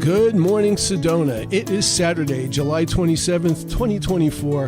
Good morning, Sedona. It is Saturday, July 27th, 2024.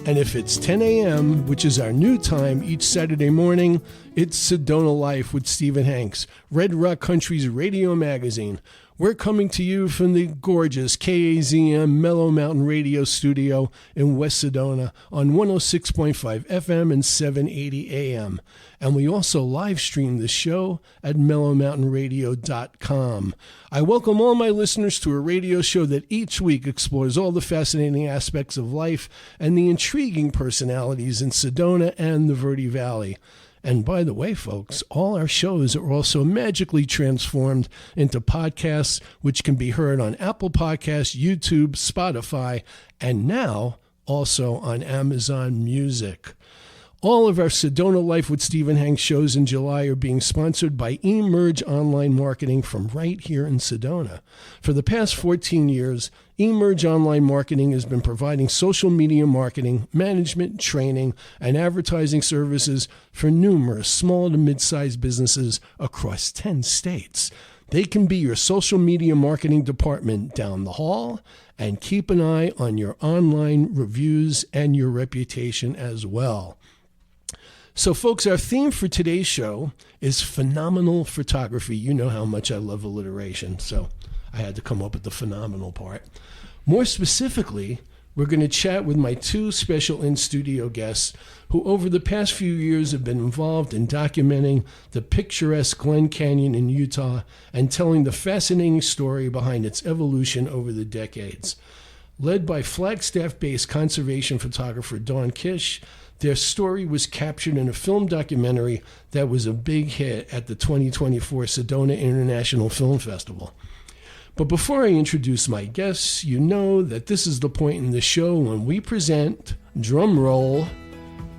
And if it's 10 a.m., which is our new time each Saturday morning, it's Sedona Life with Stephen Hanks, Red Rock Country's radio magazine. We're coming to you from the gorgeous KAZM Mellow Mountain Radio studio in West Sedona on 106.5 FM and 780 AM. And we also live stream the show at mellowmountainradio.com. I welcome all my listeners to a radio show that each week explores all the fascinating aspects of life and the intriguing personalities in Sedona and the Verde Valley. And by the way, folks, all our shows are also magically transformed into podcasts, which can be heard on Apple Podcasts, YouTube, Spotify, and now also on Amazon Music. All of our Sedona Life with Stephen Hanks shows in July are being sponsored by eMerge Online Marketing from right here in Sedona. For the past 14 years, eMerge Online Marketing has been providing social media marketing, management, training, and advertising services for numerous small to mid-sized businesses across 10 states. They can be your social media marketing department down the hall and keep an eye on your online reviews and your reputation as well. So, folks, our theme for today's show is phenomenal photography. You know how much I love alliteration, so I had to come up with the phenomenal part. More specifically, we're going to chat with my two special in-studio guests who over the past few years have been involved in documenting the picturesque Glen Canyon in Utah and telling the fascinating story behind its evolution over the decades. Led by Flagstaff-based conservation photographer Dawn Kish, their story was captured in a film documentary that was a big hit at the 2024 Sedona International Film Festival. But before I introduce my guests, you know that this is the point in the show when we present, drum roll,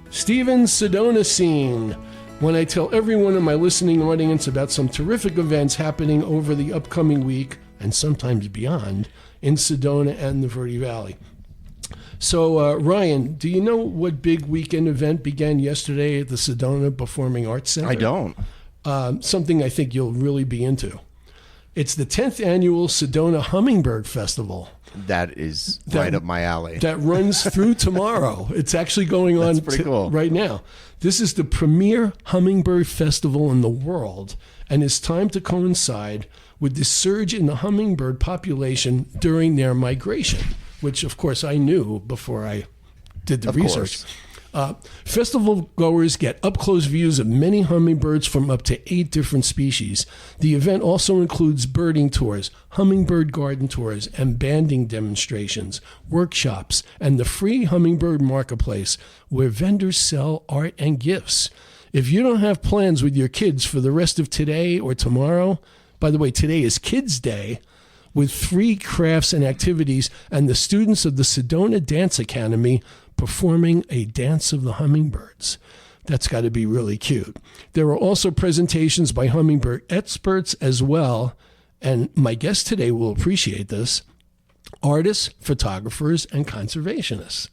Stephen's Sedona Scene, when I tell everyone in my listening audience about some terrific events happening over the upcoming week, and sometimes beyond, in Sedona and the Verde Valley. So, Ryan, do you know what big weekend event began yesterday at the Sedona Performing Arts Center? I don't. Something I think you'll really be into. It's the 10th annual Sedona Hummingbird Festival. That is right up my alley. That runs through tomorrow. It's actually going on cool. right now. This is the premier hummingbird festival in the world, and it's timed to coincide with the surge in the hummingbird population during their migration, which, of course, I knew before I did the research. Festival goers get up-close views of many hummingbirds from up to 8 different species. The event also includes birding tours, hummingbird garden tours, and banding demonstrations, workshops, and the free hummingbird marketplace where vendors sell art and gifts. If you don't have plans with your kids for the rest of today or tomorrow, by the way, today is Kids Day, with free crafts and activities, and the students of the Sedona Dance Academy performing a dance of the hummingbirds. That's got to be really cute. There are also presentations by hummingbird experts as well, and my guest today will appreciate this, artists, photographers, and conservationists.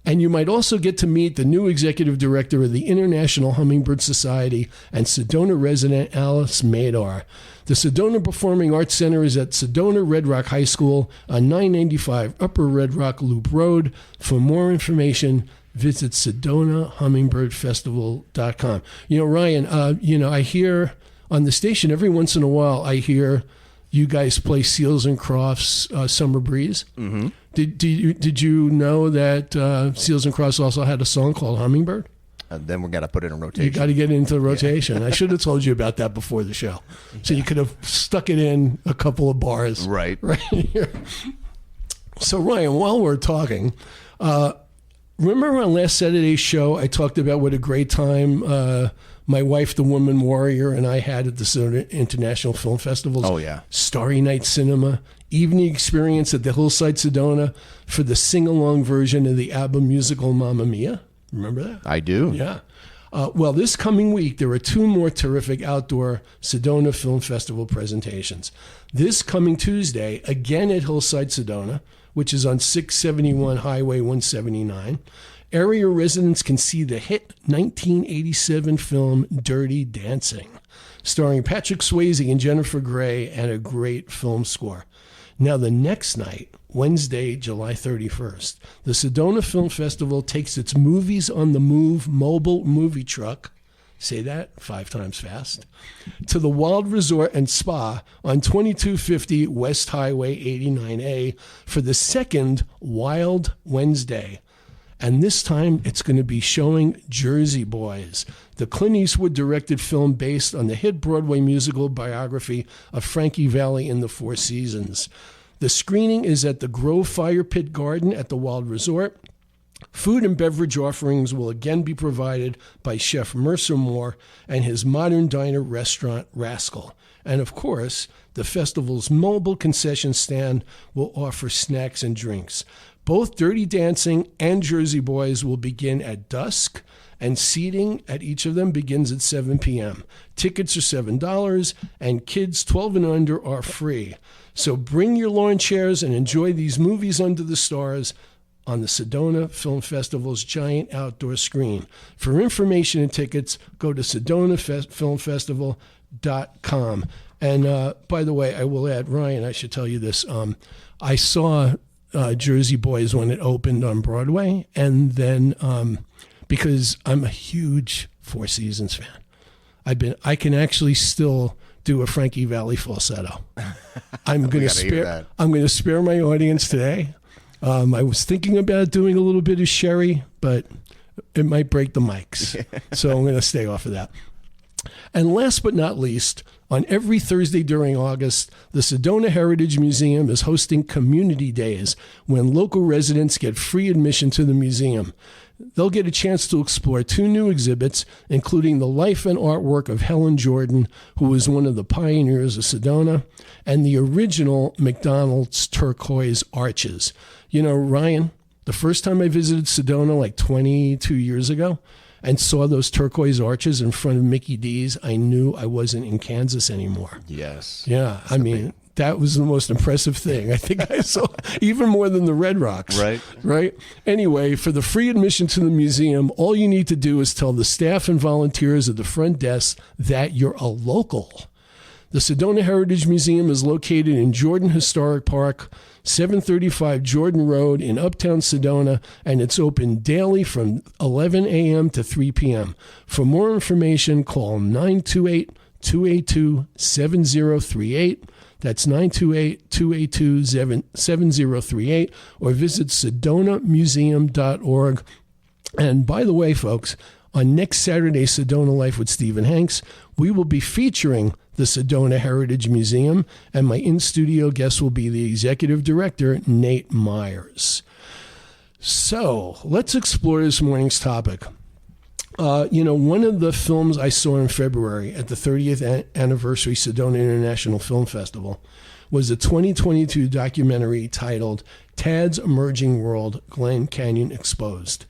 And you might also get to meet the new executive director of the International Hummingbird Society and Sedona resident Alice Madar. The Sedona Performing Arts Center is at Sedona Red Rock High School on 995 Upper Red Rock Loop Road. For more information, visit SedonaHummingbirdFestival.com. You know, Ryan, I hear on the station every once in a while, I hear you guys play Seals and Crofts' Summer Breeze. Mm-hmm. Did you know that Seals and Crofts also had a song called Hummingbird? Then we got to put it in rotation. You got to get it into the rotation. Yeah. I should have told you about that before the show. So you could have stuck it in a couple of bars. Right here. So, Ryan, while we're talking, remember on last Saturday's show, I talked about what a great time my wife, the woman warrior, and I had at the Sedona International Film Festival. Oh, yeah. Starry Night Cinema, evening experience at the Hillside Sedona for the sing-along version of the ABBA musical Mamma Mia. Remember that? I do. Yeah. Well, this coming week, there are 2 more terrific outdoor Sedona Film Festival presentations. This coming Tuesday, again at Hillside Sedona, which is on 671 Highway 179, area residents can see the hit 1987 film Dirty Dancing, starring Patrick Swayze and Jennifer Grey, and a great film score. Now, the next night, Wednesday, July 31st, the Sedona Film Festival takes its Movies on the Move mobile movie truck, say that 5 times fast, to the Wild Resort and Spa on 2250 West Highway 89A for the second Wild Wednesday. And this time, it's going to be showing Jersey Boys, the Clint Eastwood-directed film based on the hit Broadway musical biography of Frankie Valli in the Four Seasons. The screening is at the Grove Fire Pit Garden at the Wild Resort. Food and beverage offerings will again be provided by Chef Mercer Moore and his modern diner restaurant, Rascal. And of course, the festival's mobile concession stand will offer snacks and drinks. Both Dirty Dancing and Jersey Boys will begin at dusk, and seating at each of them begins at 7 p.m. Tickets are $7, and kids 12 and under are free. So bring your lawn chairs and enjoy these movies under the stars on the Sedona Film Festival's giant outdoor screen. For information and tickets, go to sedonafilmfestival.com. And by the way, I will add, Ryan, I should tell you this. I saw Jersey Boys when it opened on Broadway, and then because I'm a huge Four Seasons fan, I can actually still do a Frankie Valli falsetto. I'm going to spare my audience today. I was thinking about doing a little bit of Sherry, but it might break the mics. So I'm going to stay off of that. And last but not least, on every Thursday during August, the Sedona Heritage Museum is hosting Community Days, when local residents get free admission to the museum. They'll get a chance to explore 2 new exhibits, including the life and artwork of Helen Jordan, who was one of the pioneers of Sedona, and the original McDonald's turquoise arches. You know, Ryan, the first time I visited Sedona like 22 years ago and saw those turquoise arches in front of Mickey D's, I knew I wasn't in Kansas anymore. Yes. Yeah, I mean, that was the most impressive thing I think I saw, even more than the Red Rocks. Right? Anyway, for the free admission to the museum, all you need to do is tell the staff and volunteers at the front desk that you're a local. The Sedona Heritage Museum is located in Jordan Historic Park, 735 Jordan Road in Uptown Sedona, and it's open daily from 11 a.m. to 3 p.m. For more information, call 928-282-7038. That's 928-282-7038, or visit sedonamuseum.org. And by the way, folks, on next Saturday, Sedona Life with Stephen Hanks, we will be featuring the Sedona Heritage Museum, and my in-studio guest will be the executive director, Nate Myers. So let's explore this morning's topic. One of the films I saw in February at the 30th anniversary Sedona International Film Festival was a 2022 documentary titled Tad's Emerging World, Glen Canyon Exposed.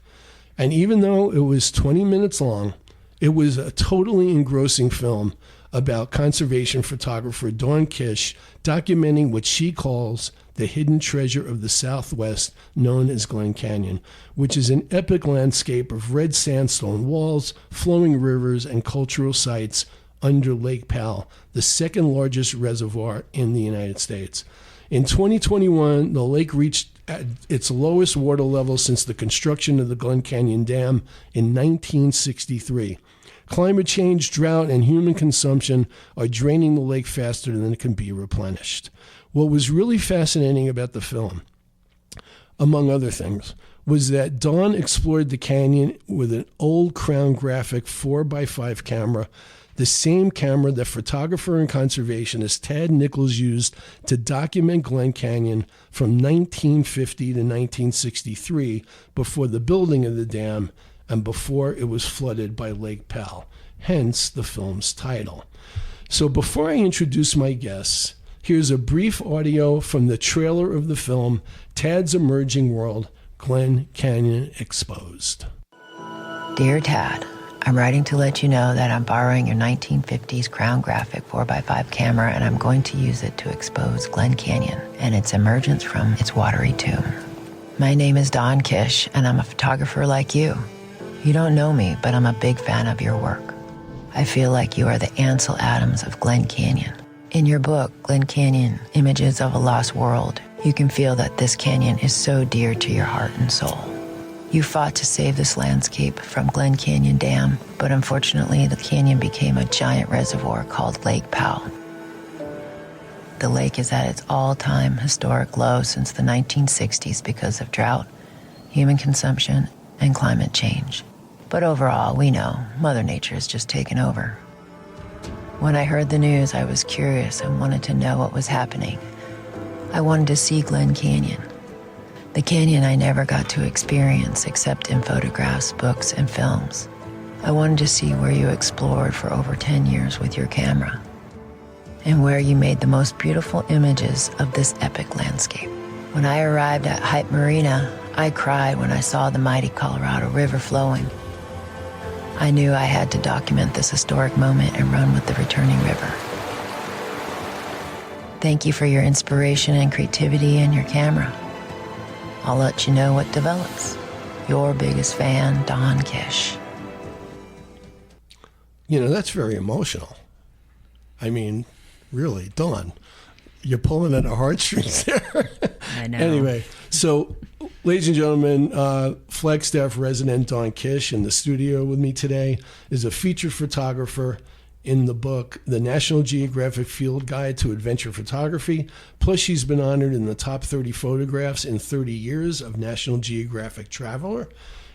And even though it was 20 minutes long, it was a totally engrossing film about conservation photographer Dawn Kish documenting what she calls the hidden treasure of the Southwest, known as Glen Canyon, which is an epic landscape of red sandstone walls, flowing rivers, and cultural sites under Lake Powell, the second largest reservoir in the United States. In 2021, the lake reached at its lowest water level since the construction of the Glen Canyon Dam in 1963. Climate change, drought, and human consumption are draining the lake faster than it can be replenished. What was really fascinating about the film, among other things, was that Dawn explored the canyon with an old Crown Graphic 4x5 camera, the same camera that photographer and conservationist Tad Nichols used to document Glen Canyon from 1950 to 1963, before the building of the dam and before it was flooded by Lake Powell, hence the film's title. So before I introduce my guests, here's a brief audio from the trailer of the film, Tad's Emerging World, Glen Canyon Exposed. Dear Tad, I'm writing to let you know that I'm borrowing your 1950s Crown Graphic 4x5 camera, and I'm going to use it to expose Glen Canyon and its emergence from its watery tomb. My name is Dawn Kish, and I'm a photographer like you. You don't know me, but I'm a big fan of your work. I feel like you are the Ansel Adams of Glen Canyon. In your book, Glen Canyon, Images of a Lost World, you can feel that this canyon is so dear to your heart and soul. You fought to save this landscape from Glen Canyon Dam, but unfortunately the canyon became a giant reservoir called Lake Powell. The lake is at its all-time historic low since the 1960s because of drought, human consumption, and climate change. But overall, we know Mother Nature has just taken over. When I heard the news, I was curious and wanted to know what was happening. I wanted to see Glen Canyon, the canyon I never got to experience except in photographs, books, and films. I wanted to see where you explored for over 10 years with your camera, and where you made the most beautiful images of this epic landscape. When I arrived at Hype Marina, I cried when I saw the mighty Colorado River flowing. I knew I had to document this historic moment and run with the returning river. Thank you for your inspiration and creativity and your camera. I'll let you know what develops. Your biggest fan, Dawn Kish. You know, that's very emotional. I mean, really, Dawn, you're pulling at the heartstrings there. I know. Anyway, so, ladies and gentlemen, Flagstaff resident Dawn Kish in the studio with me today is a featured photographer in the book, The National Geographic Field Guide to Adventure Photography. Plus, she's been honored in the top 30 photographs in 30 years of National Geographic Traveler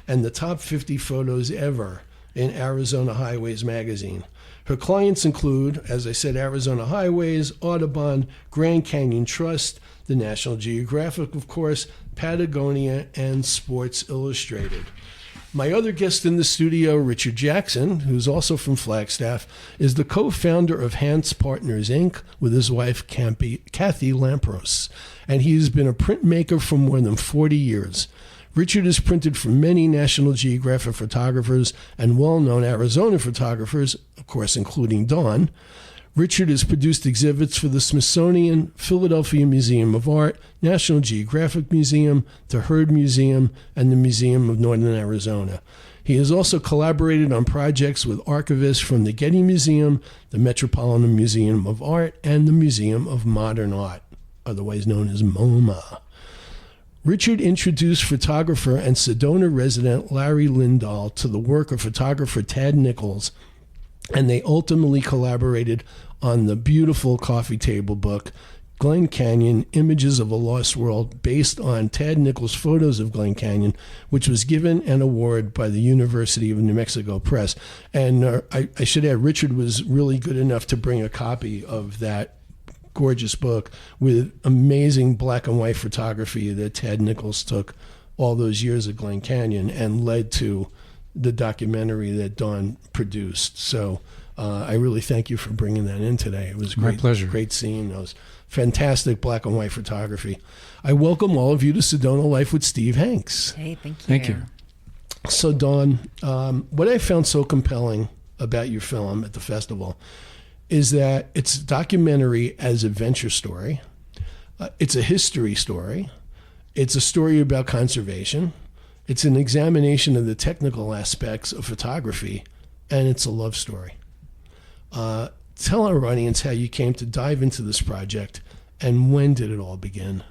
and the top 50 photos ever in Arizona Highways magazine. Her clients include, as I said, Arizona Highways, Audubon, Grand Canyon Trust, the National Geographic, of course, Patagonia, and Sports Illustrated. My other guest in the studio, Richard Jackson, who's also from Flagstaff, is the co-founder of Hans Partners, Inc. with his wife, Kathy Lampros, and he's been a printmaker for more than 40 years. Richard has printed for many National Geographic photographers and well-known Arizona photographers, of course, including Dawn. Richard has produced exhibits for the Smithsonian, Philadelphia Museum of Art, National Geographic Museum, the Heard Museum, and the Museum of Northern Arizona. He has also collaborated on projects with archivists from the Getty Museum, the Metropolitan Museum of Art, and the Museum of Modern Art, otherwise known as MoMA. Richard introduced photographer and Sedona resident Larry Lindahl to the work of photographer Tad Nichols, and they ultimately collaborated on the beautiful coffee table book, Glen Canyon, Images of a Lost World, based on Tad Nichols' photos of Glen Canyon, which was given an award by the University of New Mexico Press. And I should add, Richard was really good enough to bring a copy of that gorgeous book with amazing black and white photography that Tad Nichols took all those years at Glen Canyon and led to the documentary that Dawn produced. So I really thank you for bringing that in today. It was great. My pleasure. Great scene. It was fantastic black and white photography. I welcome all of you to Sedona Life with Steve Hanks. Hey, thank you. Thank you. So Dawn, what I found so compelling about your film at the festival is that it's a documentary as a adventure story. It's a history story. It's a story about conservation. It's an examination of the technical aspects of photography, and it's a love story. Tell our audience how you came to dive into this project, and when did it all begin?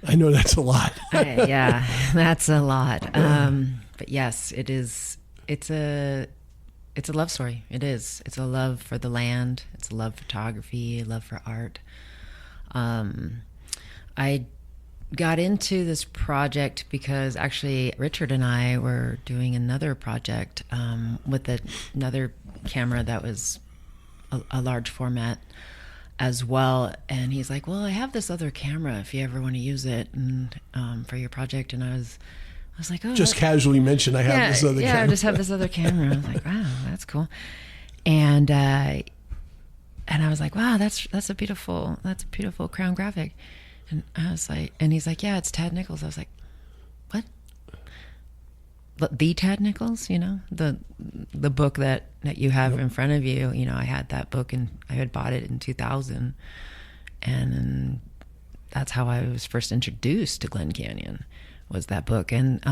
I know that's a lot. Yeah, that's a lot. But yes, it is. It's a love story. It is. It's a love for the land. It's a love for photography, a love for art. I got into this project because actually Richard and I were doing another project with another camera that was a large format as well, and he's like, well, I have this other camera if you ever want to use it and for your project. And I was like, oh, just casually mentioned I have this other camera. I just have this other camera. I was like, wow, that's cool. And I was like, wow, that's a beautiful Crown Graphic. And I was like, and he's like, yeah, it's Tad Nichols. I was like, what? The Tad Nichols, the book that you have in front of you. I had that book and I had bought it in 2000, and that's how I was first introduced to Glen Canyon, was that book. And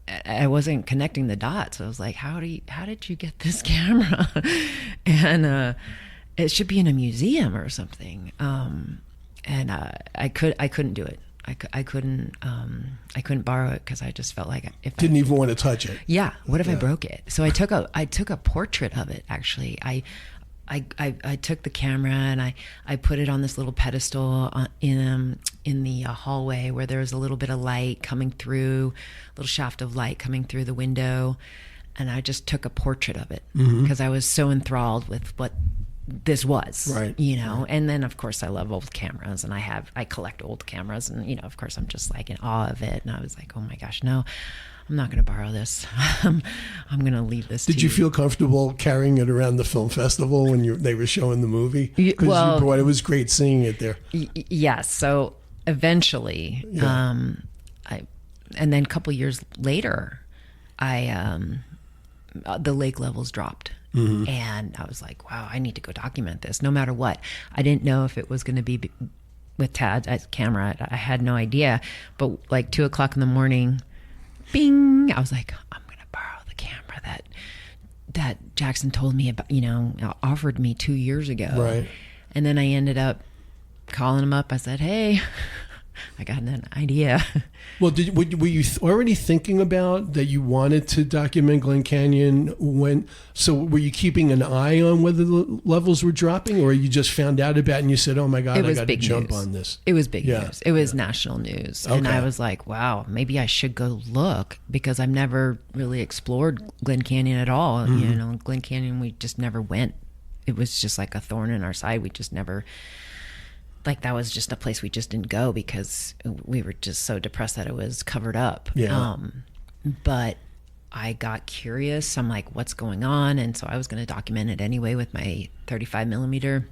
I wasn't connecting the dots. I was like, how did you get this camera? And it should be in a museum or something. And I couldn't do it. I couldn't borrow it because I just felt like if Didn't even want to touch it. Yeah. What if I broke it? So I took a portrait of it. Actually, I took the camera and I put it on this little pedestal in the hallway where there was a little bit of light coming through, a little shaft of light coming through the window, and I just took a portrait of it because I was so enthralled with what this was, right? And then of course I love old cameras, and I collect old cameras, and of course I'm just like in awe of it, and I was like, oh my gosh, no, I'm not going to borrow this. I'm going to leave this. Did you feel comfortable carrying it around the film festival when they were showing the movie? Because it was great seeing it there. Yes. So eventually, and then a couple years later, the lake levels dropped. And I was like, wow, I need to go document this no matter what. I didn't know if it was going to be with Tad's camera. I had no idea. But like 2:00 in the morning, bing, I was like, I'm going to borrow the camera that Jackson told me about, offered me 2 years ago. Right. And then I ended up calling him up. I said, hey, I got an idea. Well, were you already thinking about that you wanted to document Glen Canyon so were you keeping an eye on whether the levels were dropping, or you just found out about it and you said, oh my God, I got to jump on this? It was big news. It was national news. Okay. And I was like, wow, maybe I should go look, because I've never really explored Glen Canyon at all. Glen Canyon, we just never went. It was just like a thorn in our side. We just never... Like that was just a place we just didn't go because we were just so depressed that it was covered up. Yeah. But I got curious. I'm like, what's going on? And so I was going to document it anyway with my 35 millimeter.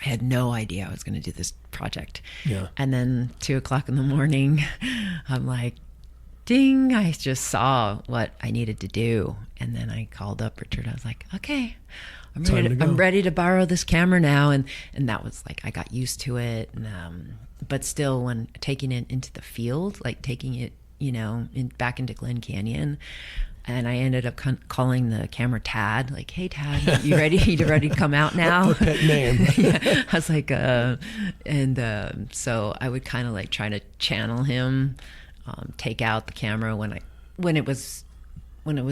I had no idea I was going to do this project. Yeah. And then 2:00 in the morning, I'm like, ding, I just saw what I needed to do. And then I called up Richard. I was like, okay, I'm ready to borrow this camera now. And that was like, I got used to it. And, but still, when taking it into the field, like taking it, back into Glen Canyon, and I ended up calling the camera Tad, like, hey, Tad, you ready? You ready to come out now? A pet name. Yeah. I was like, so I would kind of like try to channel him, take out the camera when it was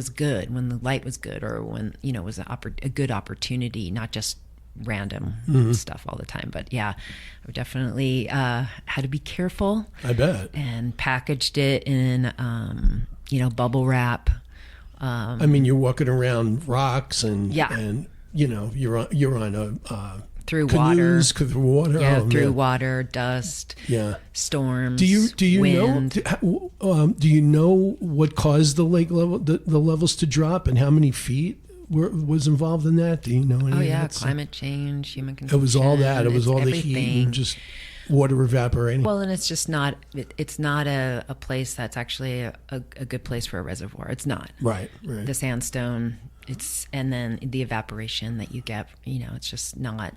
good, when the light was good, or when it was a good opportunity, not just random stuff all the time. But yeah, I definitely had to be careful. I bet. And packaged it in bubble wrap. I mean, you're walking around rocks and you're on a through canoes, water, through water, through water, dust, storms. Do you wind. do you know what caused the lake level, the levels to drop, and how many feet was involved in that? Do you know any? Oh yeah, of that climate change, human consumption. It was all that. It was all everything. The heat and just water evaporating. Well, and it's just not. It's not a place that's actually a good place for a reservoir. It's not. Right. The sandstone. And then the evaporation that you get. It's just not.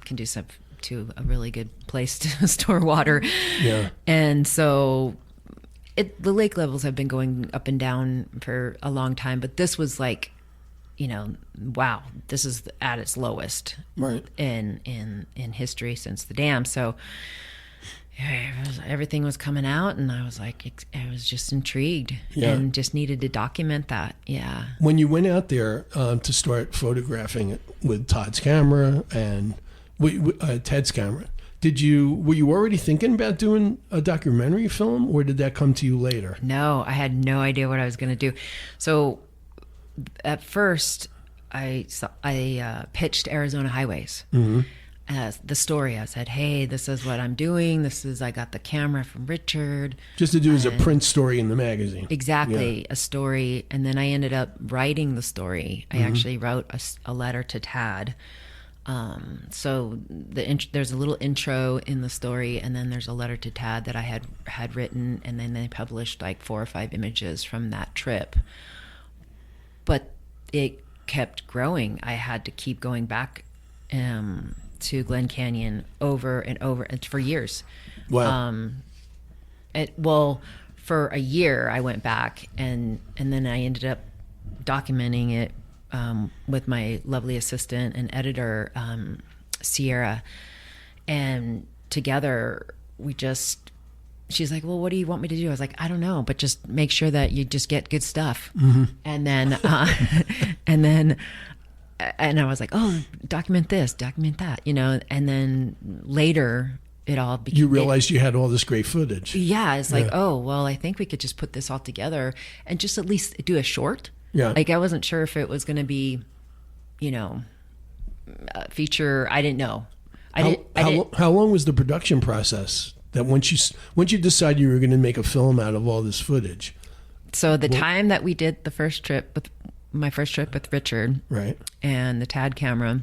Conducive to a really good place to store water. Yeah. And so the lake levels have been going up and down for a long time, but this was like, wow, this is at its lowest in history since the dam. So everything was coming out, and I was like, I was just intrigued and just needed to document that. Yeah. When you went out there to start photographing it with Todd's camera and Ted's camera, were you already thinking about doing a documentary film, or did that come to you later? No, I had no idea what I was going to do. So at first, I pitched Arizona Highways. Mm-hmm. The story. I said, hey, this is what I'm doing. I got the camera from Richard. Just to do as a print story in the magazine. Exactly, a story. And then I ended up writing the story. I actually wrote a letter to Tad. So there's a little intro in the story, and then there's a letter to Tad that I had written, and then they published like 4 or 5 images from that trip. But it kept growing. I had to keep going back to Glen Canyon over and over for years. Wow. for a year I went back and then I ended up documenting it with my lovely assistant and editor, Sierra. And together she's like, well, what do you want me to do? I was like, I don't know, but just make sure that you just get good stuff. And then, and I was like, oh, document this, document that, and then later it all became... You realized you had all this great footage. Yeah. It's like, oh, well, I think we could just put this all together and just at least do a short. Yeah. Like I wasn't sure if it was going to be, a feature. I didn't know. How long was the production process? That once you decided you were going to make a film out of all this footage? So the time that we did my first trip with Richard, right, and the TAD camera,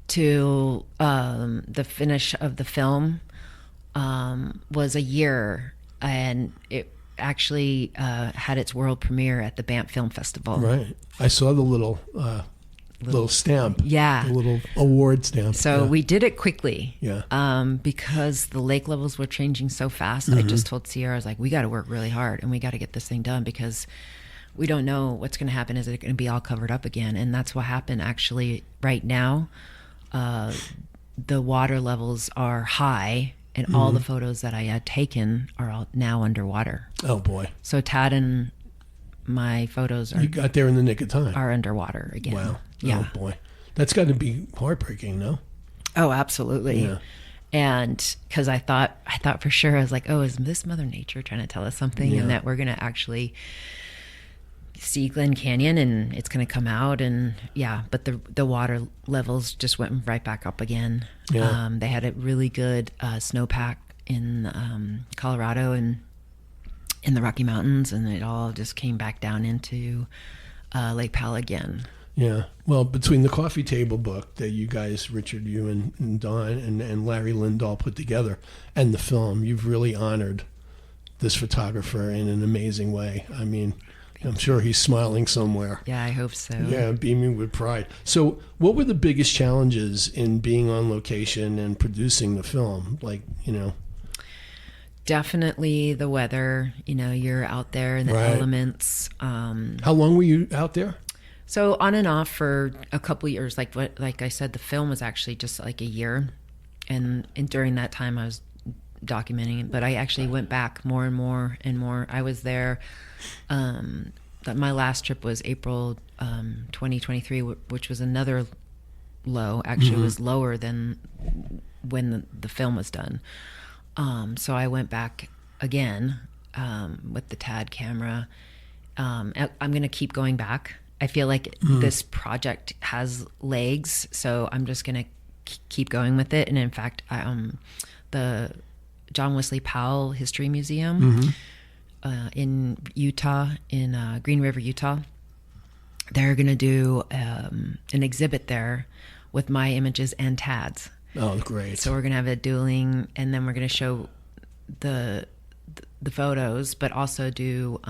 to the finish of the film was a year, and it actually had its world premiere at the Banff Film Festival. Right, I saw the little stamp. Yeah. The little award stamp. So we did it quickly. Yeah. Because the lake levels were changing so fast. I just told Sierra, I was like, we got to work really hard and we got to get this thing done because we don't know what's going to happen. Is it going to be all covered up again? And that's what happened actually right now. The water levels are high and all the photos that I had taken are all now underwater. Oh boy. So Tad and my photos You got there in the nick of time. are underwater again. Wow. Yeah. Oh boy. That's got to be heartbreaking, no? Oh, absolutely. Yeah. And because I thought for sure, I was like, oh, is this Mother Nature trying to tell us something? Yeah. And that we're going to actually see Glen Canyon and it's going to come out. And yeah, but the water levels just went right back up again. Yeah. They had a really good snowpack in Colorado and in the Rocky Mountains, and it all just came back down into Lake Powell again. Yeah. Well, between the coffee table book that you guys, Richard, you and Dawn and Larry Lindahl put together and the film, you've really honored this photographer in an amazing way. I mean, I'm sure he's smiling somewhere. Yeah, I hope so. Yeah, beaming with pride. So what were the biggest challenges in being on location and producing the film? Definitely the weather. You're out there in the Right. elements. How long were you out there? So on and off for a couple of years. Like I said, the film was actually just like a year, and during that time I was documenting it. But I actually went back more and more and more. I was there. My last trip was April 2023, which was another low. Actually, it was lower than when the film was done. So I went back again with the TAD camera. I'm going to keep going back. I feel like this project has legs, so I'm just going to keep going with it. And in fact, the John Wesley Powell History Museum in Utah, in Green River, Utah, they're going to do an exhibit there with my images and TAD's. Oh, great. So we're going to have a dueling, and then we're going to show the photos, but also do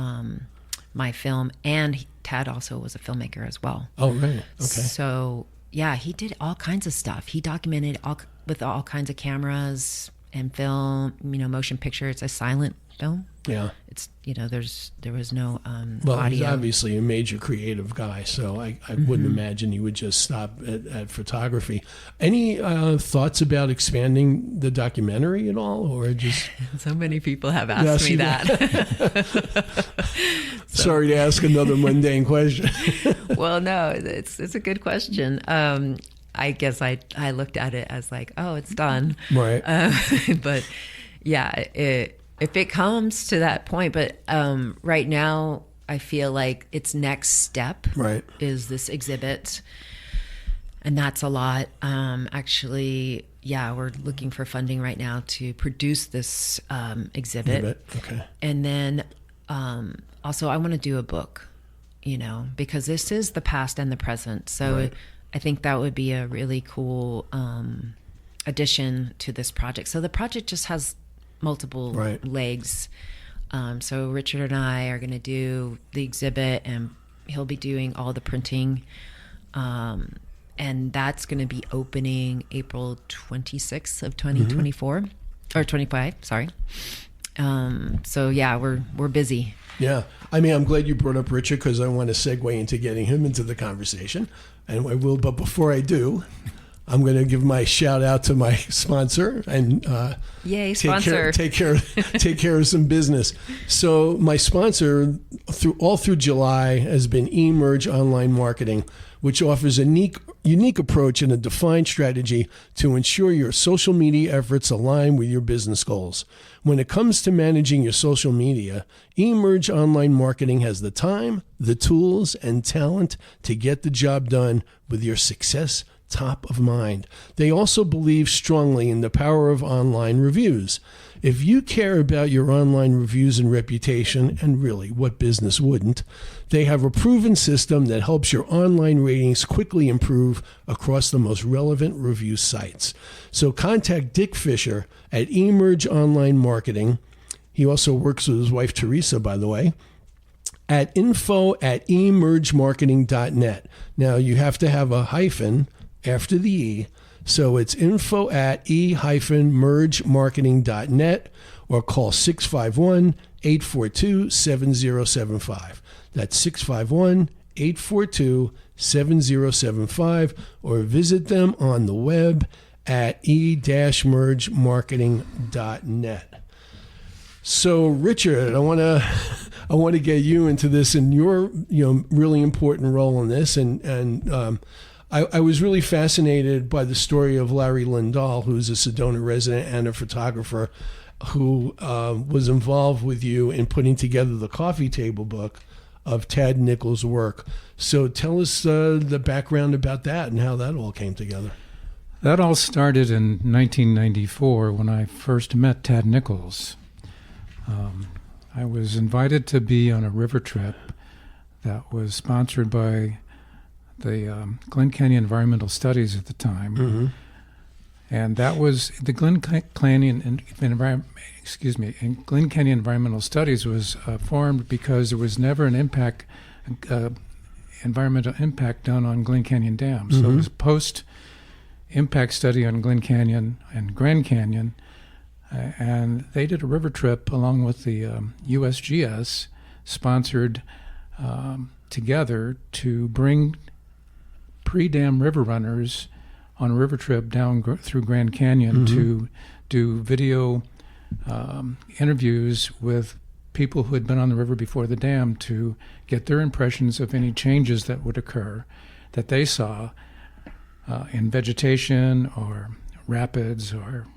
my film. And Tad also was a filmmaker as well. Oh, right. Okay. So yeah, he did all kinds of stuff. He documented with all kinds of cameras and film, motion picture. It's a silent film. Yeah. It's, there was no Well, audio. he's obviously a major creative guy, so I wouldn't imagine he would just stop at photography. Any thoughts about expanding the documentary at all, or just... So many people have asked me that. Sorry to ask another mundane question. Well, no, it's a good question. I guess I looked at it as like, oh, it's done. Right. But yeah, if it comes to that point, but right now I feel like its next step Right. is this exhibit, and that's a lot. Actually, yeah, we're looking for funding right now to produce this exhibit. Okay. And then also I want to do a book, because this is the past and the present. So Right. I think that would be a really cool addition to this project. So the project just has multiple Right. legs. So Richard and I are going to do the exhibit, and he'll be doing all the printing. And that's going to be opening April 26th of 2024 or 25, sorry. So yeah, we're busy. Yeah. I mean, I'm glad you brought up Richard because I want to segue into getting him into the conversation. And I will, but before I do, I'm going to give my shout out to my sponsor and Yay, sponsor. Take care of some business. So my sponsor all through July has been eMerge Online Marketing, which offers a unique approach and a defined strategy to ensure your social media efforts align with your business goals. When it comes to managing your social media, eMerge Online Marketing has the time, the tools, and talent to get the job done with your success top of mind. They also believe strongly in the power of online reviews. If you care about your online reviews and reputation, and really, what business wouldn't, they have a proven system that helps your online ratings quickly improve across the most relevant review sites. So contact Dick Fisher at eMerge Online Marketing. He also works with his wife, Teresa, by the way, at info@emergemarketing.net. Now, you have to have a hyphen after the E. So it's info@e-mergemarketing.net or call 651-842-7075. That's 651-842-7075 or visit them on the web at e-mergemarketing.net. So Richard, I want to get you into this and your really important role in this and I was really fascinated by the story of Larry Lindahl, who's a Sedona resident and a photographer who was involved with you in putting together the coffee table book of Tad Nichols' work. So tell us the background about that and how that all came together. That all started in 1994 when I first met Tad Nichols. I was invited to be on a river trip that was sponsored by the Glen Canyon Environmental Studies at the time, Mm-hmm. and that was the Glen Canyon Environmental Studies was formed because there was never an environmental impact done on Glen Canyon Dam. So it was post-impact study on Glen Canyon and Grand Canyon, and they did a river trip along with the USGS, sponsored together to bring pre-dam river runners on a river trip down through Grand Canyon to do video interviews with people who had been on the river before the dam to get their impressions of any changes that would occur that they saw in vegetation or rapids or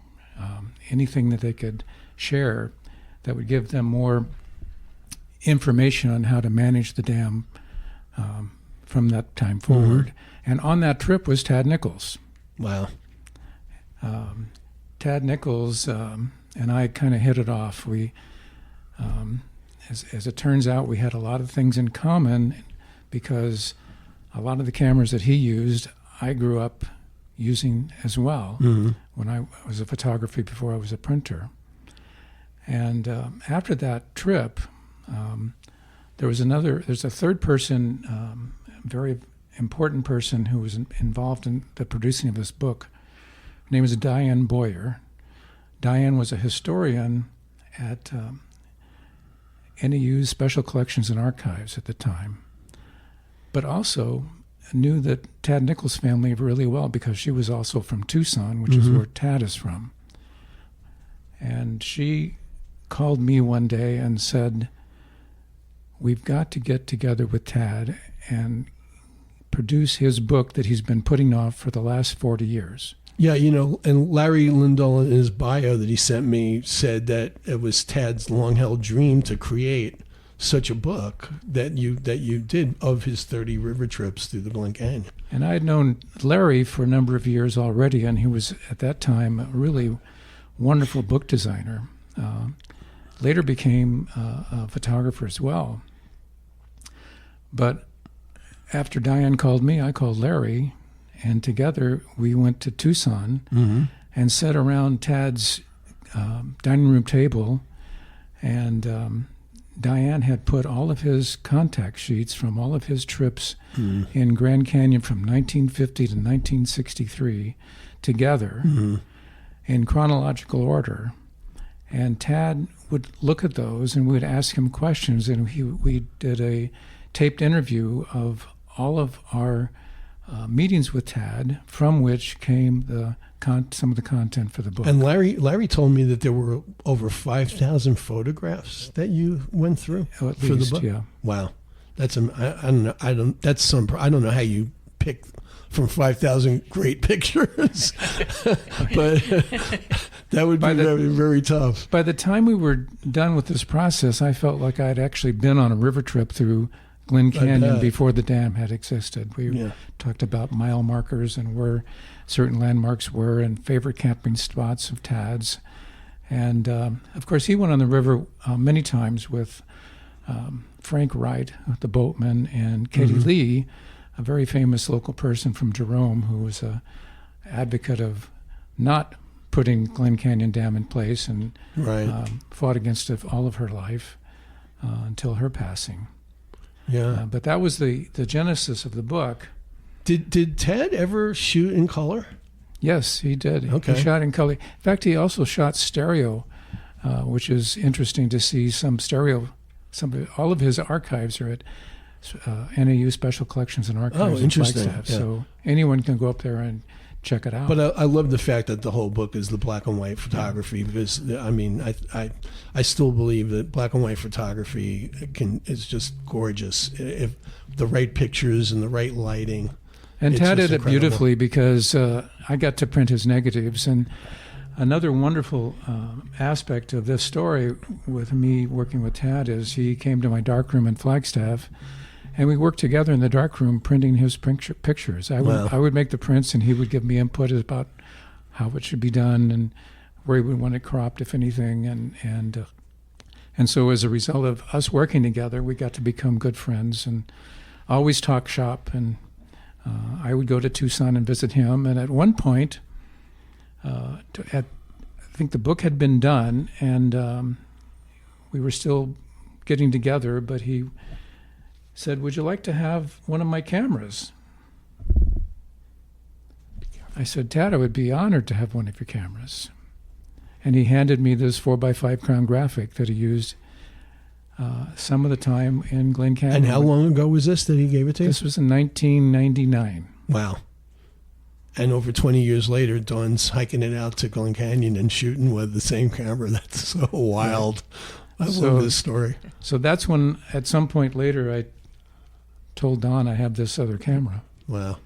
anything that they could share that would give them more information on how to manage the dam from that time forward. And on that trip was Tad Nichols. Wow. Tad Nichols and I kind of hit it off. We, as it turns out, we had a lot of things in common because a lot of the cameras that he used, I grew up using as well when I was a photographer before I was a printer. And after that trip, there's a third person, very important person who was involved in the producing of this book. Her name is Diane Boyer. Diane was a historian at NEU's Special Collections and Archives at the time, but also knew that Tad Nichols' family really well because she was also from Tucson, which is where Tad is from. And she called me one day and said, "We've got to get together with Tad and produce his book that he's been putting off for the last 40 years. Yeah, and Larry Lindahl in his bio that he sent me said that it was Tad's long-held dream to create such a book that you did of his 30 river trips through the Glen Canyon. And I had known Larry for a number of years already, and he was, at that time, a really wonderful book designer. Later became a photographer as well. But after Diane called me, I called Larry, and together we went to Tucson and sat around Tad's dining room table, and Diane had put all of his contact sheets from all of his trips in Grand Canyon from 1950 to 1963 together in chronological order. And Tad would look at those, and we would ask him questions, and we did a taped interview of all of our meetings with Tad, from which came some of the content for the book. And Larry told me that there were over 5,000 photographs that you went through At for least, the book. yeah. Wow, that's I don't know. I don't know how you pick from 5,000 great pictures, but that would be very, very tough. By the time we were done with this process, I felt like I'd actually been on a river trip through Glen Canyon before the dam had existed. We talked about mile markers and where certain landmarks were and favorite camping spots of Tad's. And, of course, he went on the river many times with Frank Wright, the boatman, and Katie Lee, a very famous local person from Jerome who was an advocate of not putting Glen Canyon Dam in place and fought against it all of her life until her passing. Yeah. But that was the genesis of the book. Did Ted ever shoot in color? Yes, he did. Okay. He shot in color. In fact, he also shot stereo, which is interesting to see some stereo. All of his archives are at NAU Special Collections and Archives in Flagstaff. Yeah. So anyone can go up there and check it out. But I love the fact that the whole book is the black and white photography, because I mean I still believe that black and white photography is just gorgeous if the right pictures and the right lighting. And Tad did it beautifully, because I got to print his negatives. And another wonderful aspect of this story with me working with Tad is he came to my darkroom in Flagstaff, and we worked together in the darkroom printing his pictures. I would make the prints, and he would give me input about how it should be done and where he would want it cropped, if anything. And so as a result of us working together, we got to become good friends and always talk shop. And I would go to Tucson and visit him. And at one point, I think the book had been done, and we were still getting together, but he said, "Would you like to have one of my cameras?" I said, "Tad, I would be honored to have one of your cameras." And he handed me this 4x5 Crown Graphic that he used some of the time in Glen Canyon. And how long ago was this that he gave it to you? This was in 1999. Wow. And over 20 years later, Dawn's hiking it out to Glen Canyon and shooting with the same camera. That's so wild. I love this story. So that's when, at some point later, I told Dawn I have this other camera. Wow.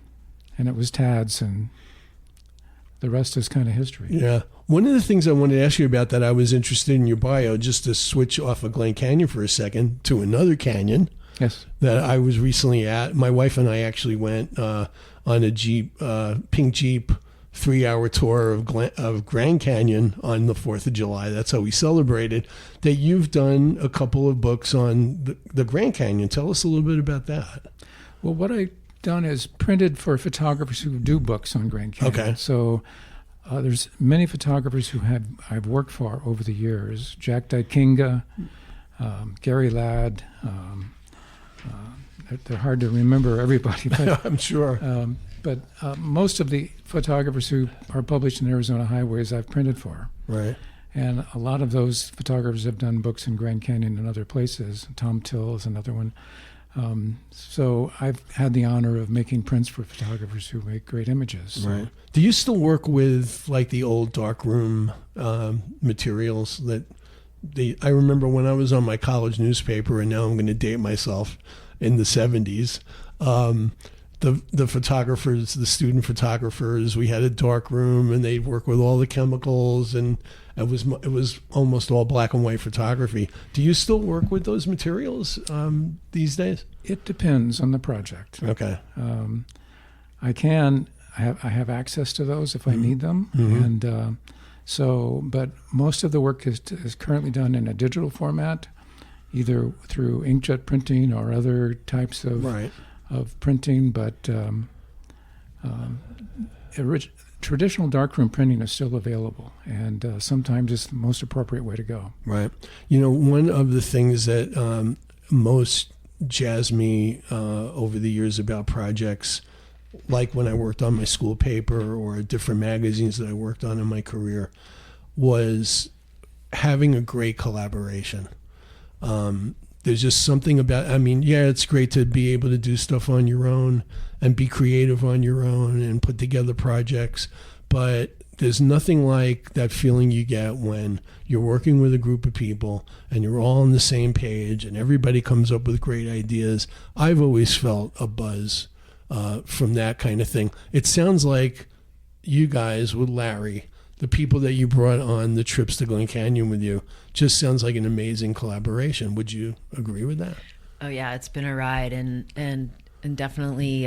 And it was Tad's, and the rest is kind of history. Yeah. One of the things I wanted to ask you about that I was interested in your bio, just to switch off of Glen Canyon for a second to another canyon. Yes. That I was recently at. My wife and I actually went on a Jeep, pink Jeep, 3-hour tour of Grand Canyon on the 4th of July. That's how we celebrated. That you've done a couple of books on the Grand Canyon. Tell us a little bit about that. Well, what I've done is printed for photographers who do books on Grand Canyon. Okay. So there's many photographers who I've worked for over the years. Jack Dykinga, Gary Ladd. They're hard to remember everybody, but I'm sure. But most of the photographers who are published in Arizona Highways I've printed for. Right. And a lot of those photographers have done books in Grand Canyon and other places. Tom Till is another one. So I've had the honor of making prints for photographers who make great images. Right. Do you still work with like the old darkroom materials that I remember when I was on my college newspaper, and now I'm going to date myself, in the 70s. The photographers, the student photographers, we had a dark room, and they'd work with all the chemicals, and it was almost all black and white photography. Do you still work with those materials these days? It depends on the project. Okay. I have access to those if I need them, and but most of the work is currently done in a digital format, either through inkjet printing or other types of printing, but traditional darkroom printing is still available, and sometimes it's the most appropriate way to go. Right. You know, one of the things that most jazzed me over the years about projects, like when I worked on my school paper or different magazines that I worked on in my career, was having a great collaboration. There's just something about, I mean, yeah, it's great to be able to do stuff on your own and be creative on your own and put together projects, but there's nothing like that feeling you get when you're working with a group of people and you're all on the same page and everybody comes up with great ideas. I've always felt a buzz from that kind of thing. It sounds like you guys with Larry, the people that you brought on the trips to Glen Canyon with you, just sounds like an amazing collaboration. Would you agree with that? Oh yeah, it's been a ride, and definitely,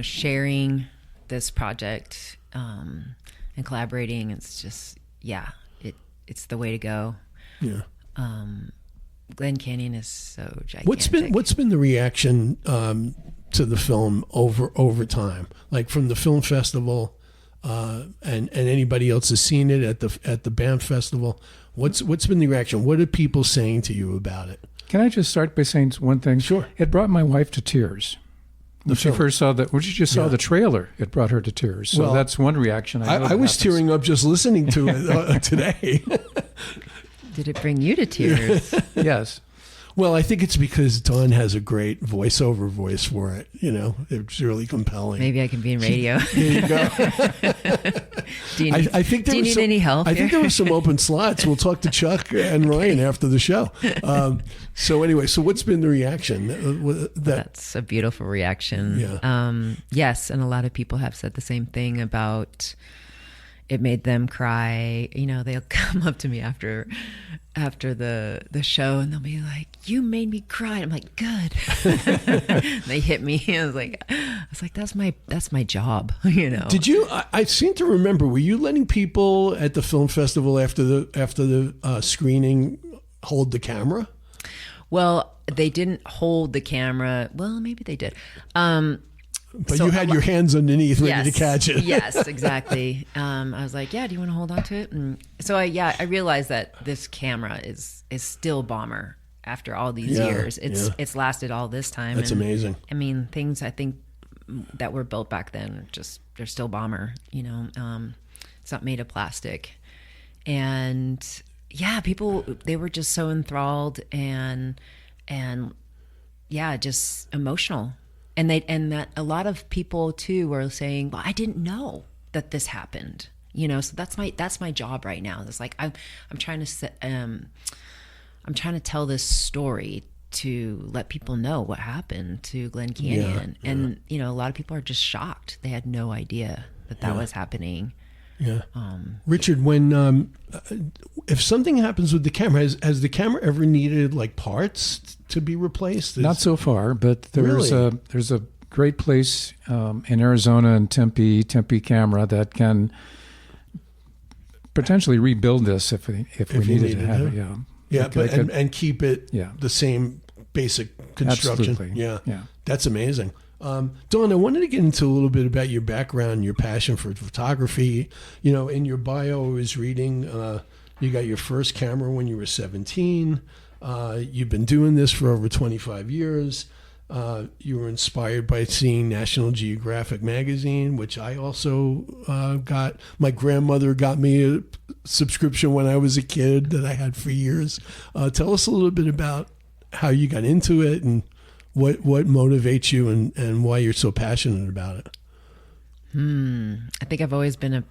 sharing this project and collaborating. It's just, it's the way to go. Yeah. Glen Canyon is so gigantic. What's been the reaction to the film over time? Like from the film festival, and anybody else has seen it at the Banff Festival. What's been the reaction? What are people saying to you about it? Can I just start by saying one thing? Sure. It brought my wife to tears. When she first saw when she just saw the trailer, it brought her to tears. So that's one reaction. I was tearing up just listening to it today. Did it bring you to tears? Yes. Well, I think it's because Dawn has a great voiceover voice for it. It's really compelling. Maybe I can be in radio. There you go. Do you need any help? I think there were some open slots. We'll talk to Chuck and Ryan after the show. So anyway, what's been the reaction? That's a beautiful reaction. Yeah. Yes, and a lot of people have said the same thing about it made them cry. They'll come up to me after the show and they'll be like, "You made me cry." I'm like, "Good." They hit me. I was like, that's my job. Did you? I seem to remember. Were you letting people at the film festival after the screening hold the camera? Well, they didn't hold the camera. Well, maybe they did. But you had your hands underneath ready to catch it. Yes, exactly. I was like, "Yeah, do you want to hold on to it?" And so I realized that this camera is still bomber after all these years. It's lasted all this time. That's amazing. I mean, things I think that were built back then, they're still bomber. It's not made of plastic, and people, they were just so enthralled and just emotional. And that a lot of people too were saying, "Well, I didn't know that this happened." So that's my job right now. It's like I'm trying to tell this story to let people know what happened to Glen Canyon. And a lot of people are just shocked. They had no idea that was happening. Yeah. Richard, when if something happens with the camera, has the camera ever needed like parts to be replaced? Not so far, but there's a great place in Arizona and Tempe camera that can potentially rebuild this if we needed to have it. Yeah. Yeah, and keep it the same basic construction. Absolutely. Yeah. That's amazing. Dawn, I wanted to get into a little bit about your background, your passion for photography. In your bio, I was reading you got your first camera when you were 17. You've been doing this for over 25 years. You were inspired by seeing National Geographic magazine, which I also got. My grandmother got me a subscription when I was a kid that I had for years. Tell us a little bit about how you got into it and what motivates you and why you're so passionate about it. I think I've always been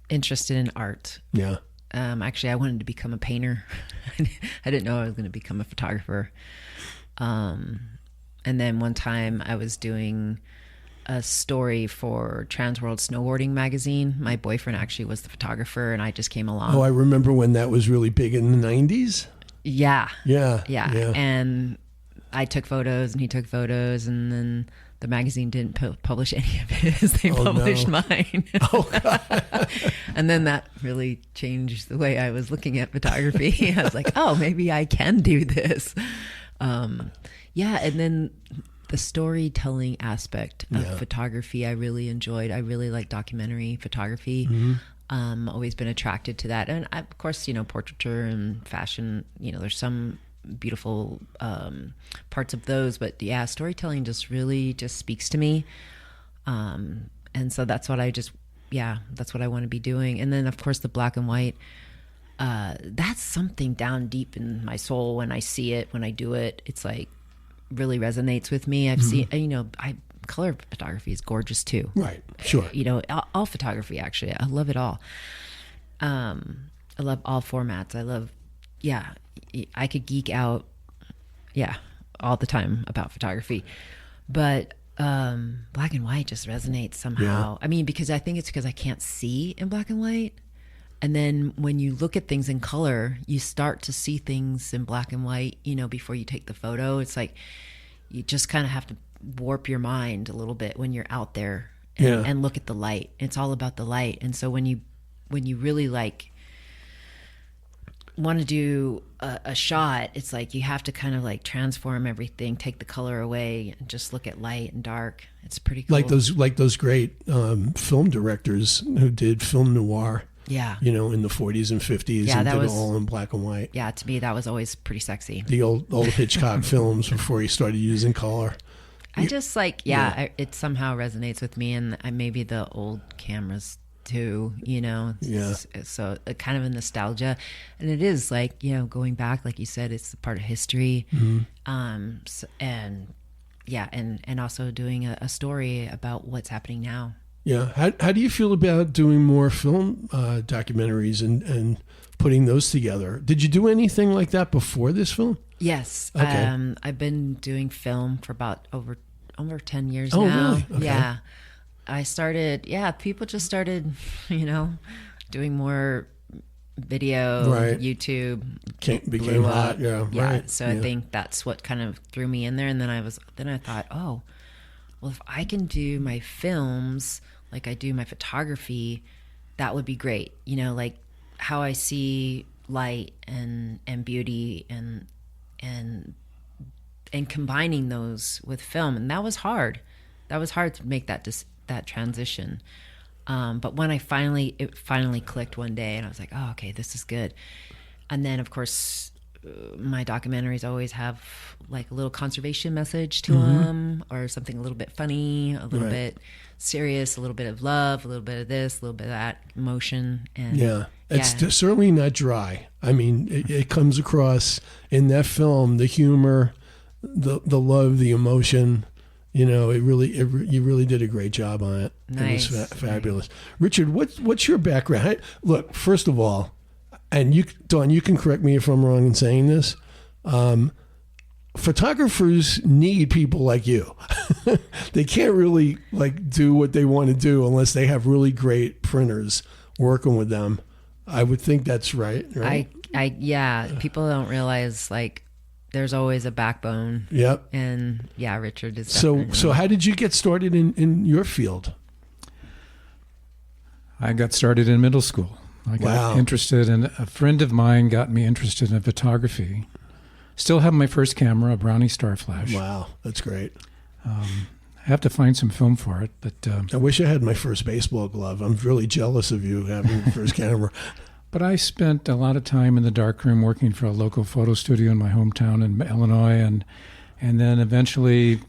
interested in art. Yeah. Actually, I wanted to become a painter. I didn't know I was going to become a photographer. And then one time I was doing a story for Transworld Snowboarding magazine. My boyfriend actually was the photographer, and I just came along. Oh, I remember when that was really big in the 90s. Yeah. Yeah. And I took photos and he took photos, and then the magazine didn't publish any of his. They published mine. Oh, God. And then that really changed the way I was looking at photography. I was like, oh, maybe I can do this. And then the storytelling aspect of photography I really enjoyed. I really like documentary photography. Mm-hmm. Always been attracted to that. And of course, portraiture and fashion, there's some beautiful parts of those, but storytelling just really speaks to me. And so that's what that's what I want to be doing. And then of course the black and white, that's something down deep in my soul. When I see it, when I do it, it's like really resonates with me. I've seen, color photography is gorgeous too. Right. Sure. All photography, actually. I love it all. I love all formats. I could geek out, all the time about photography. But black and white just resonates somehow. Yeah. I mean, because I think it's because I can't see in black and white. And then when you look at things in color, you start to see things in black and white, before you take the photo. It's like you just kind of have to warp your mind a little bit when you're out there and look at the light. It's all about the light. And so when you really want to do a shot, it's like you have to kind of transform everything, take the color away, and just look at light and dark. It's pretty cool. Like those great film directors who did film noir. Yeah. In the 40s and 50s, and did it all in black and white. Yeah, to me that was always pretty sexy. The old Hitchcock films before he started using color. I just it somehow resonates with me, and maybe the old cameras too, so kind of a nostalgia, and it is going back, like you said, it's a part of history. And also doing a story about what's happening now. Yeah. How do you feel about doing more film documentaries and putting those together? Did you do anything like that before this film? Yes. Okay. I've been doing film for about over 10 years now. Really? Okay. Yeah. I started, people just started, doing more video, right. YouTube. Became hot. Yeah. Yeah. Right. So I think that's what kind of threw me in there. And then I thought, oh, well, if I can do my films like I do my photography, that would be great. Like how I see light and beauty and combining those with film. And that was hard. That was hard to make that transition. But when it finally clicked one day, and I was like, oh, okay, this is good. And then of course, my documentaries always have a little conservation message to them, or something a little bit funny, a little bit serious, a little bit of love, a little bit of this, a little bit of that, emotion. And it's certainly not dry. I mean, it comes across in that film, the humor, the love, the emotion. You really did a great job on it. Nice. It was fabulous. Richard, what's your background? Look, first of all, and Dawn, you can correct me if I'm wrong in saying this. Photographers need people like you. They can't really do what they want to do unless they have really great printers working with them. I would think that's right. People don't realize there's always a backbone. Yep. And Richard is so how did you get started in your field? I got started in middle school. I got interested, and a friend of mine got me interested in photography. Still have my first camera, a Brownie Star Flash. Wow, that's great. I have to find some film for it, but I wish I had my first baseball glove. I'm really jealous of you having your first camera. But I spent a lot of time in the darkroom working for a local photo studio in my hometown in Illinois, and then eventually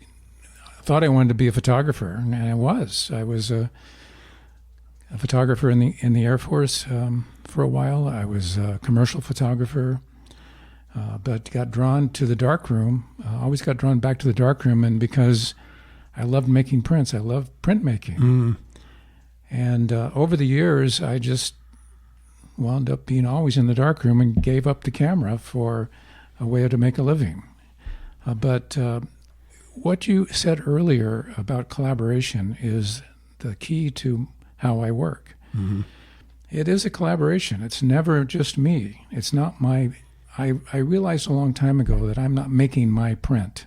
thought I wanted to be a photographer, and I was. I was a photographer in the Air Force for a while. I was a commercial photographer, but got drawn to the darkroom. Always got drawn back to the darkroom, and because I loved making prints, I loved printmaking. And over the years, I just wound up being always in the darkroom and gave up the camera for a way to make a living. But what you said earlier about collaboration is the key to how I work. It is a collaboration. It's never just me. It's not my... I realized a long time ago that I'm not making my print.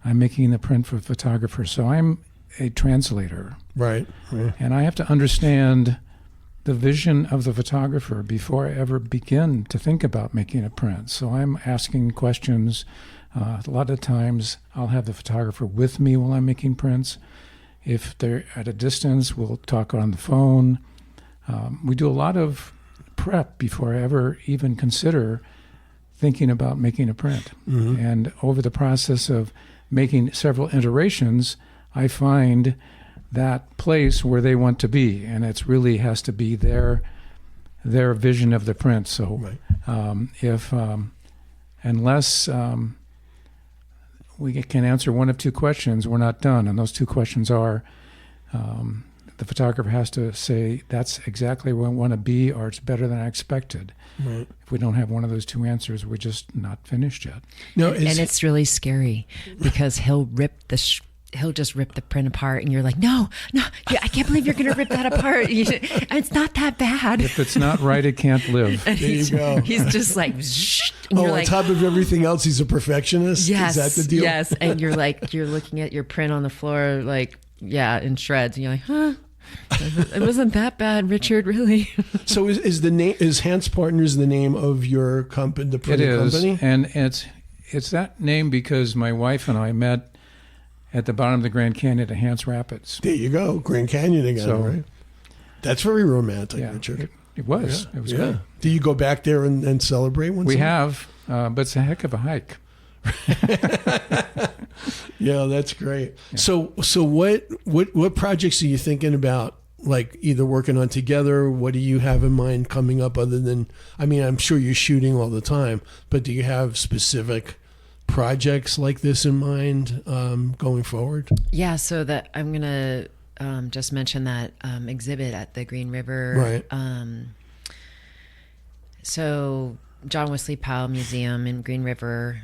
I'm making the print for a photographer. So I'm a translator. Right. And I have to understand the vision of the photographer before I ever begin to think about making a print. So I'm asking questions. A lot of times I'll have the photographer with me while I'm making prints. If they're at a distance, we'll talk on the phone. We do a lot of prep before I ever even consider thinking about making a print. And over the process of making several iterations, I find that place where they want to be, and it really has to be their their vision of the print. So if unless we can answer one of two questions, we're not done. And those two questions are, the photographer has to say, that's exactly where I want to be, or it's better than I expected. Right. If we don't have one of those two answers, we're just not finished yet. No, and it's really scary because he'll just rip the print apart, and you're like, no, I can't believe you're going to rip that apart. It's not that bad. If it's not right, it can't live. there you go. He's just like, and you're on like, top of everything else, he's a perfectionist. yes, Is that the deal? yes. And you're like, you're looking at your print on the floor, like, yeah, in shreds, and you're like, huh? It wasn't that bad, Richard, really. So is Hans Partners the name of your company, the printing company? It is, and it's that name because my wife and I met at the bottom of the Grand Canyon at Hans Rapids. There you go, Grand Canyon again, right? That's very romantic, Richard. It was. Yeah. It was great. Do you go back there and celebrate once? We have, but it's a heck of a hike. Yeah, that's great. Yeah. So what projects are you thinking about, like either working on together? What do you have in mind coming up other than, I mean, I'm sure you're shooting all the time, but do you have specific projects like this in mind going forward? Yeah, so that I'm going to just mention that exhibit at the Green River. Right. So John Wesley Powell Museum in Green River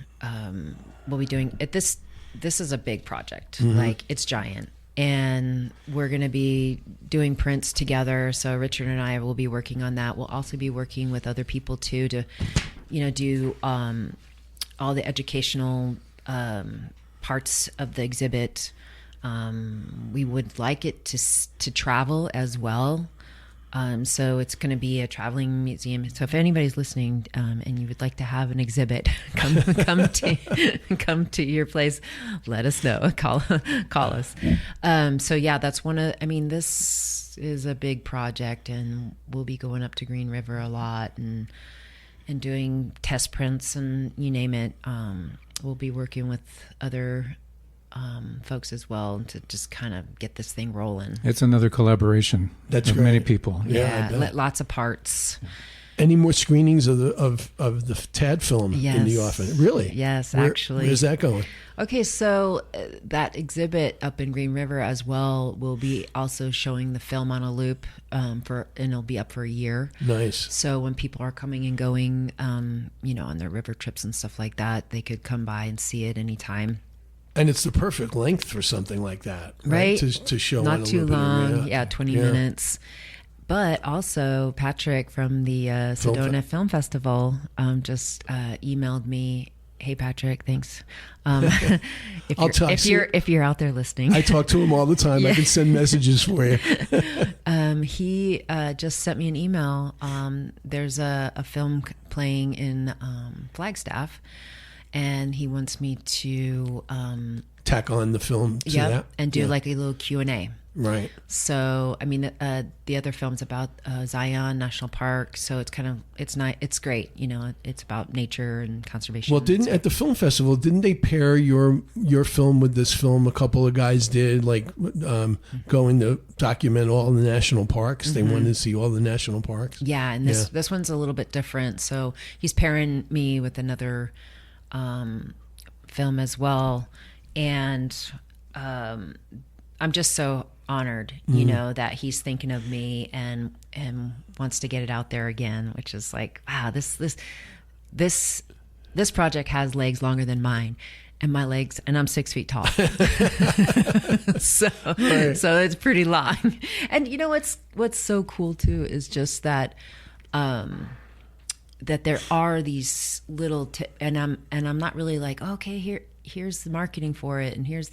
will be doing it. This is a big project. Mm-hmm. Like, it's giant. And we're going to be doing prints together. So Richard and I will be working on that. We'll also be working with other people too to, do all the educational parts of the exhibit. We would like it to travel as well. So it's going to be a traveling museum. So if anybody's listening and you would like to have an exhibit, come to your place, let us know. Call us. So yeah, that's one of. I mean, this is a big project, and we'll be going up to Green River a lot and doing test prints and you name it. We'll be working with other folks as well to just kind of get this thing rolling. It's another collaboration. That's of great. Many people. Yeah, lots of parts. Any more screenings of the TAD film in the offing? Really? Yes, actually. Where's that going? Okay, so that exhibit up in Green River as well will be also showing the film on a loop and it'll be up for a year. Nice. So when people are coming and going, on their river trips and stuff like that, they could come by and see it anytime. And it's the perfect length for something like that, right? To show not on a too loop long, 20 minutes. But also Patrick from the Sedona Film Festival just emailed me. Hey Patrick, thanks. If you're out there listening, I talk to him all the time. Yeah. I can send messages for you. He just sent me an email. There's a film playing in Flagstaff, and he wants me to tack on the film to that and do like a little Q&A. Right. So, I mean, the other film's about Zion National Park, so it's great. It's about nature and conservation. Well, at the film festival, didn't they pair your film with this film? A couple of guys did, like going to document all the national parks. Mm-hmm. They wanted to see all the national parks. Yeah, and this one's a little bit different. So he's pairing me with another film as well, and I'm just so honored, that he's thinking of me and wants to get it out there again, which is like, wow, this project has legs longer than mine, and my legs, and I'm 6 feet tall. So it's pretty long. And what's so cool too is just that that there are these little and I'm not really like, okay, here's the marketing for it, and here's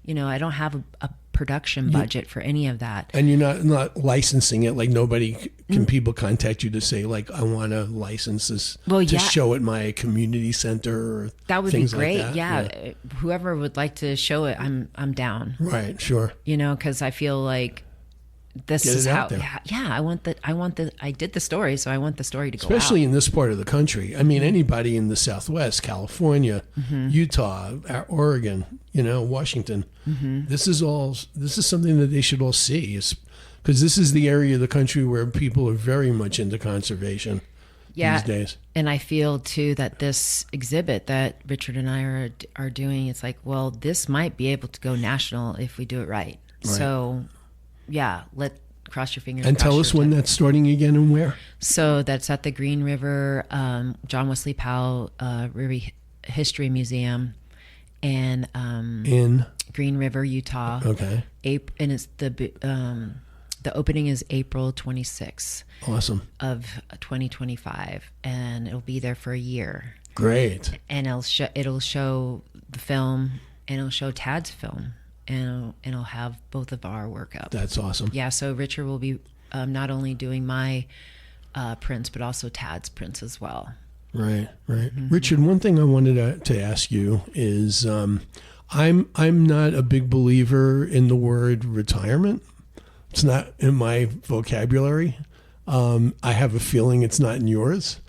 I don't have a production budget for any of that. And you're not licensing it, like nobody can people contact you to say, like, I want to license this to show at my community center or that would be great. Like that. Yeah. Whoever would like to show it, I'm down. Right, sure. Because I feel like this is how I did the story, so I want the story to go especially out. In this part of the country. I mean, anybody in the Southwest, California, Utah, Oregon, Washington, this is something that they should all see, Because this is the area of the country where people are very much into conservation these days. And I feel too that this exhibit that Richard and I are doing, it's like, well, this might be able to go national if we do it right. So, yeah, cross your fingers. And tell us when that's starting again and where. So that's at the Green River, John Wesley Powell River History Museum, and in Green River, Utah. Okay. And it's the opening is April 26th. Awesome. Of 2025, and it'll be there for a year. Great. And it'll show the film, and it'll show Tad's film, and it'll have both of our work up. That's awesome. Yeah. So Richard will be not only doing my prints, but also Tad's prints as well. Right. Mm-hmm. Richard, one thing I wanted to ask you is, I'm not a big believer in the word retirement. It's not in my vocabulary. I have a feeling it's not in yours.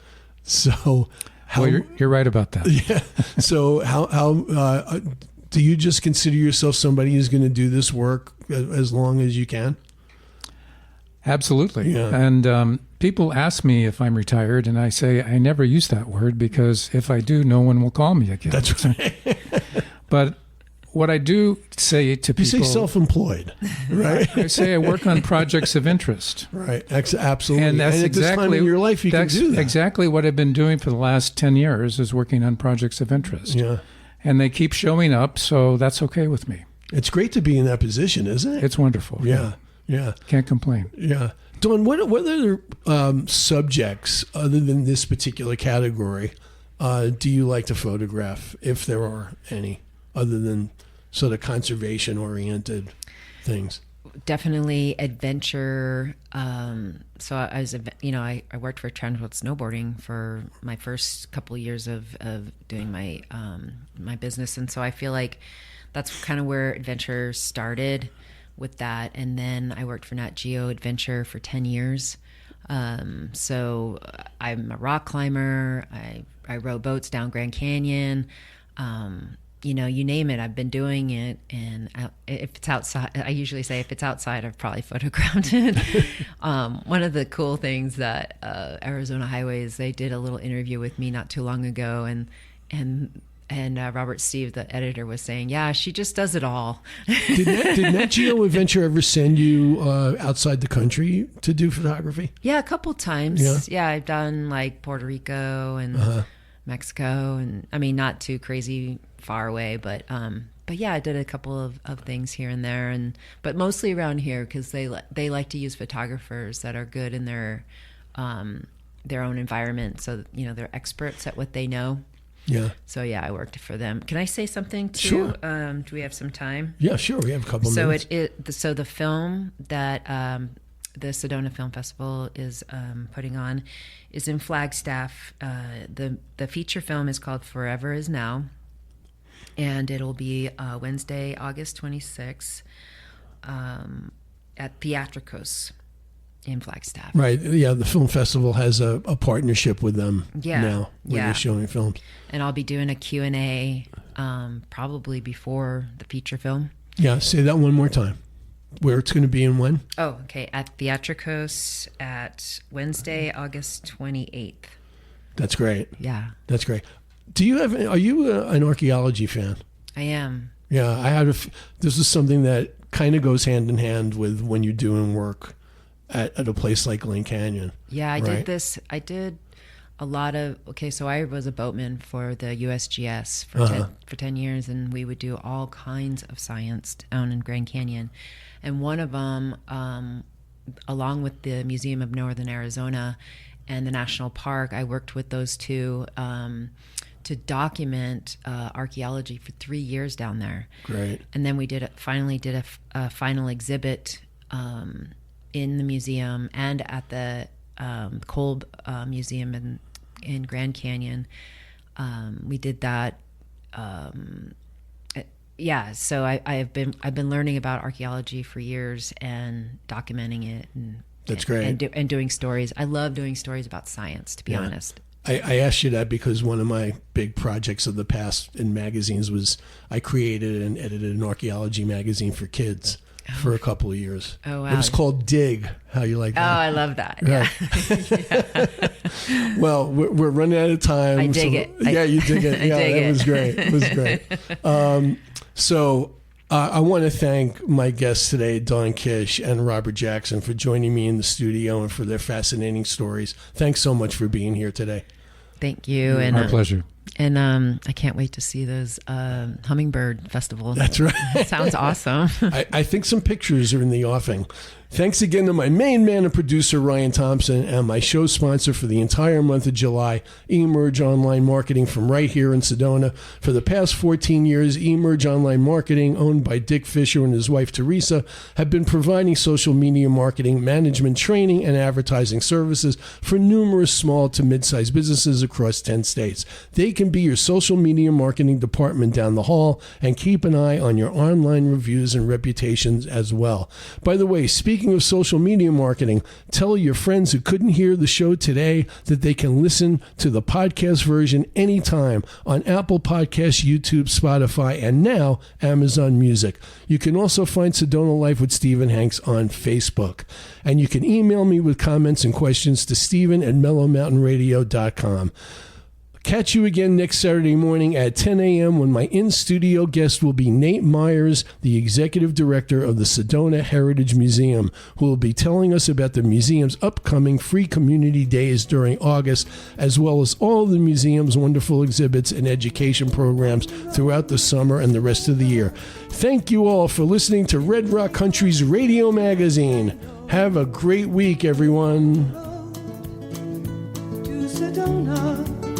So, you're right about that. Yeah. So, how do you just consider yourself somebody who's going to do this work as long as you can? Absolutely. Yeah. And people ask me if I'm retired, and I say I never use that word because if I do, no one will call me again. That's right. But what I do say to people... You say self-employed, right? I say I work on projects of interest. Right, absolutely. And that's at this time in your life, you can do that. Exactly what I've been doing for the last 10 years is working on projects of interest. Yeah. And they keep showing up, so that's okay with me. It's great to be in that position, isn't it? It's wonderful. Yeah. Can't complain. Yeah. Dawn, what other subjects, other than this particular category, do you like to photograph, if there are any, other than sort of conservation-oriented things? Definitely adventure. So I worked for Transworld Snowboarding for my first couple of years of doing my my business, and so I feel like that's kind of where adventure started with that. And then I worked for Nat Geo Adventure for 10 years. So I'm a rock climber. I row boats down Grand Canyon. You name it, I've been doing it. And if it's outside, I usually say if it's outside, I've probably photographed it. One of the cool things that Arizona Highways, they did a little interview with me not too long ago, and Robert Steve, the editor, was saying, yeah, she just does it all. Did Nat Geo Adventure ever send you outside the country to do photography? Yeah, a couple times. Yeah, yeah, I've done like Puerto Rico and Mexico, and I mean, not too crazy far away, but yeah, I did a couple of things here and there, but mostly around here because they like to use photographers that are good in their own environment, so they're experts at what they know. Yeah. So yeah, I worked for them. Can I say something too? Sure. Do we have some time? Yeah, sure. We have a couple minutes. So the film that the Sedona Film Festival is putting on is in Flagstaff. The feature film is called Forever Is Now, and it'll be Wednesday, August 26th at Theatricos in Flagstaff. Right. Yeah, the film festival has a partnership with them now where they're showing films. And I'll be doing a Q&A probably before the feature film. Yeah, say that one more time. Where it's going to be and when? Oh, okay. At Theatricos at Wednesday, August 28th. That's great. Yeah. That's great. Are you an archaeology fan? I am. Yeah, this is something that kind of goes hand in hand with when you're doing work at a place like Glen Canyon. Yeah, I did a lot of, so I was a boatman for the USGS for 10 years, and we would do all kinds of science down in Grand Canyon. And one of them, along with the Museum of Northern Arizona and the National Park, I worked with those two to document archaeology for 3 years down there. Great. And then we finally did a final exhibit in the museum and at the Kolb Museum in Grand Canyon. We did that. So I've been learning about archaeology for years and documenting it. That's great. And doing stories. I love doing stories about science, to be honest. I asked you that because one of my big projects of the past in magazines was I created and edited an archaeology magazine for kids. for a couple of years. Oh, wow. It was called Dig. How you like Oh, that? I love that. Right. Yeah. Well, we're running out of time. I dig it. Yeah, you dig it. I Yeah, dig that it. was great. It was great. I want to thank my guests today, Dawn Kish and Robert Jackson, for joining me in the studio and for their fascinating stories. Thanks so much for being here today. Thank you. And My pleasure. And I can't wait to see those hummingbird festivals. That's right. That sounds awesome. I think some pictures are in the offing. Thanks again to my main man and producer, Ryan Thompson, and my show sponsor for the entire month of July, eMerge Online Marketing from right here in Sedona. For the past 14 years, eMerge Online Marketing, owned by Dick Fisher and his wife, Teresa, have been providing social media marketing, management training, and advertising services for numerous small to mid-sized businesses across 10 states. They can be your social media marketing department down the hall, and keep an eye on your online reviews and reputations as well. By the way, speaking of social media marketing, tell your friends who couldn't hear the show today that they can listen to the podcast version anytime on Apple Podcasts, YouTube, Spotify, and now Amazon Music. You can also find Sedona Life with Stephen Hanks on Facebook. And you can email me with comments and questions to Stephen@mellowmountainradio.com. Catch you again next Saturday morning at 10 a.m. when my in-studio guest will be Nate Myers, the executive director of the Sedona Heritage Museum, who will be telling us about the museum's upcoming free community days during August, as well as all of the museum's wonderful exhibits and education programs throughout the summer and the rest of the year. Thank you all for listening to Red Rock Country's radio magazine. Have a great week, everyone. To Sedona.